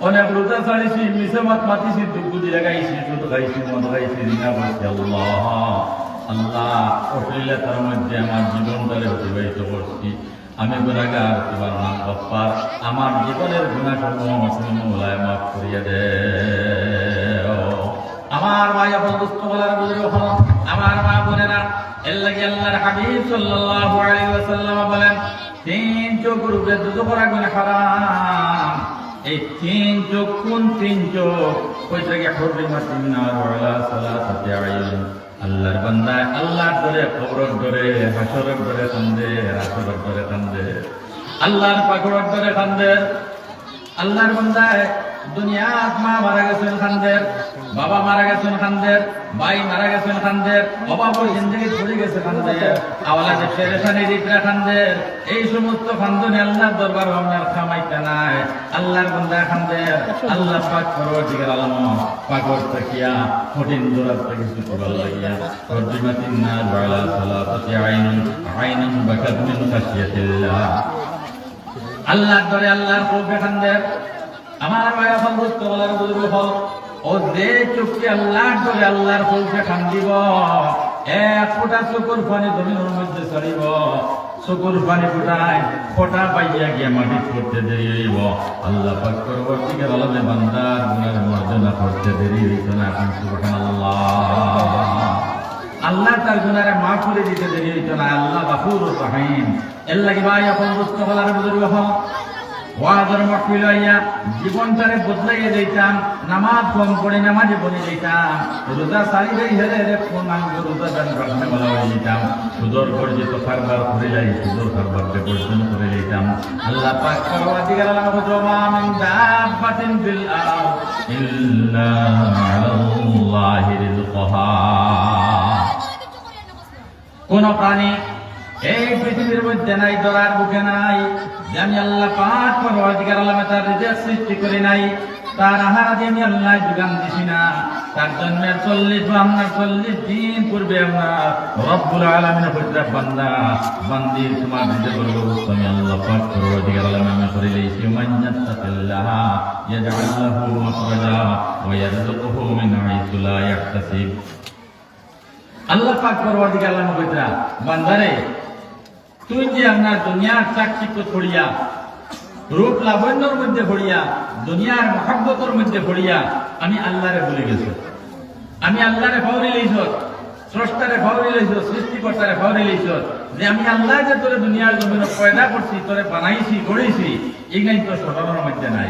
অনেক রোজা ছাড়িছি, মিশে মাত মাতিছি, দুঃখুদি লাগাইছি, দুধ খাইছি, মদ খাইছি, রিনা করছি। আল্লাহ আল্লাহ, অশ্লীলতার মধ্যে আমার জীবনটারে অতিবাহিত করছি। আমি গুনাহগার, তোমার নাম গফফার। আমার জীবনের গুনাহসমূহ তুমি মওলায় মাফ করিয়া দে। আমার ভাই বন্ধুত্ব বলার বুঝলো হলো, আমার মা বোনেরা, এর লাগে আল্লাহর হাবিব সাল্লাল্লাহু আলাইহি ওয়াসাল্লাম বলেন, তিন চোখের উপরে দুধ করা গুনাহ হারাম। এই তিন চোখ কোন তিন চোখ? কইছে কি হুররিমাতিন নার ওয়ালা সালাসাতি আইন। আল্লাহর বান্দা আল্লাহর ধরে, কবরের ধরে, হাসরের ধরে কান্দে, রাসূলের ধরে কান্দে, আল্লাহর পাকড়ের ধরে কান্দে। আল্লাহর বান্দা দুনিয়াত মা মারা গেছেন খান্দের, বাবা মারা গেছেন খান্দের, ভাই মারা গেছেন খান্দের, অভাবর জিন্দগি পড়ে গেছে খান্দের, আওলাদে পেরেশানি দিতরা খান্দের। এই সমস্ত খান্দনে আল্লাহর দরবার আপনার খামাইতে নাই। আল্লাহর বান্দা খান্দের, আল্লাহ পাক পরওয়ারদিগার আলম পাকর তাকিয়া কঠিন দরাত থেকে কিছু করার লাগিয়া রদ্দিমাতিন নার ওয়ালা সালাতাতি আইনুন আইনুন বাকাত মিন খাশিয়াতিল্লাহ। আল্লাহর ধরে আল্লাহর কৌফে খান্দের। আমার ভাইয়া বন্ধুত্ব বলার বুঝলো হল, ও যে চোখকে আল্লাহর ধরে আল্লাহর কৌফে খান্দিব, এক ফোঁটা চোখের পানি জমিনের মধ্যে ছড়িব, চোখের পানি ফোটায় ফোঁটা পাইয়া গিয়া মাটি করতে দেরি হইব। আল্লাহ পাক পরবর্তীকার আলমে বান্দার গুনার মর্যাদা করতে দেরি হইত না। এখন সুবহানাল্লাহ, আল্লাহ তার গুনারে মাফ করে দিতে দেরি হইত না। আল্লাহ গফুর রহিম। এর লাগি ভাই বন্ধুত্ব বলার বুঝলো হল, ওয়াজের মাহফিল হইয়া জীবনটারে বদলাইয়া দিতাম। নামাজ কম পড়ে নামাজে বলে দিতাম, রোজা সারি দেই হেরে হেরে কোন আঙ্গ রোজা দান রাখতে বলা হয়ে দিতাম। সুদর গর্জিত কারবার করে যাই, সুদর কারবারকে বর্জন করে দিতাম। আল্লাহ পাক পরওয়ারদিগার আলম ওয়া মিন দাব্বাতিন ফিল আরদ ইল্লা আলাল্লাহি রিজকুহা। কোন প্রাণী এই পৃথিবীর মধ্যে নাই, ধরার বুকে নাই, যে আমি আল্লাহ পাক পরওয়ারদিগার আলমে তার রিজিক সৃষ্টি করি নাই, তার আহার আদি আমি আল্লাহ যোগান দিছি না। তার জন্মের 40 দিন পূর্বে আমরা রব্বুল আলামিনের প্রতি বান্দা বান্দি তোমার রিজিকের ব্যবস্থা আমি আল্লাহ পাক পরওয়ারদিগার আলমে আমি করে লইছি। মান ইয়াত্তাকিল্লাহ ইয়াজআল লাহু মাখরাজা ওয়া ইয়ারযুকুহু মিন হাইসু লা ইয়াহতাসিব। আল্লাহ পাক পরওয়ারদিগার আলমে কইরা, বান্দারে তুই যে আপনার দুনিয়ার চাকচিক্য ছড়িয়া, রূপ লাবণ্যর মধ্যে পড়িয়া, দুনিয়ার মহব্বতের মধ্যে পড়িয়া আমি আল্লাহরে ভুলে গেছ। আমি আল্লাহরে ফাউরি লইছ, স্রষ্টারে ফাউরি লইছ, সৃষ্টিকর্তারে ফাউরি লইছ। যে আমি আল্লাহ যে তোরে দুনিয়ার জমিনে পয়দা করছি, তোরে বানাইছি, গড়েছি, এই নাই তো স্মরণের মধ্যে নাই।